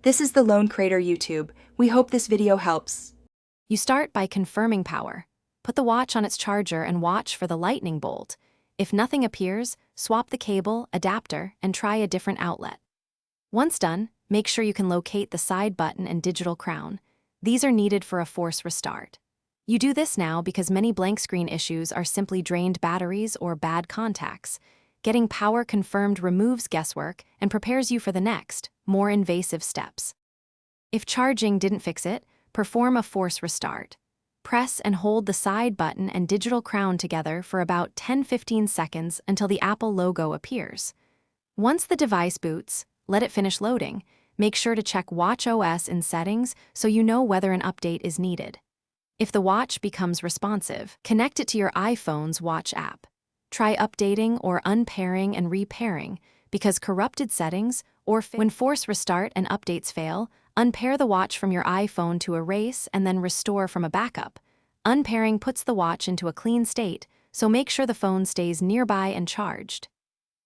This is the Lone Crater YouTube. We hope this video helps. You start by confirming power. Put the watch on its charger and watch for the lightning bolt. If nothing appears, swap the cable, adapter, and try a different outlet. Once done, make sure you can locate the side button and digital crown. These are needed for a force restart. You do this now because many blank screen issues are simply drained batteries or bad contacts. Getting power confirmed removes guesswork and prepares you for the next, more invasive steps. If charging didn't fix it, perform a force restart. Press and hold the side button and digital crown together for about 10-15 seconds until the Apple logo appears. Once the device boots, let it finish loading. Make sure to check watchOS in settings so you know whether an update is needed. If the watch becomes responsive, connect it to your iPhone's watch app. Try updating or unpairing and repairing, because corrupted settings or when force restart and updates fail, unpair the watch from your iPhone to erase and then restore from a backup. Unpairing puts the watch into a clean state, so make sure the phone stays nearby and charged.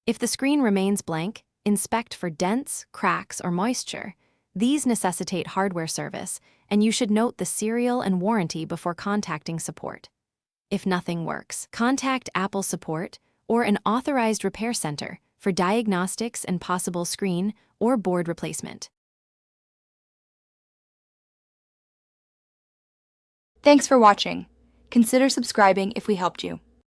If the screen remains blank, inspect for dents, cracks, or moisture. These necessitate hardware service, and you should note the serial and warranty before contacting support. If nothing works, contact Apple support or an authorized repair center for diagnostics and possible screen or board replacement. Thanks for watching. Consider subscribing if we helped you.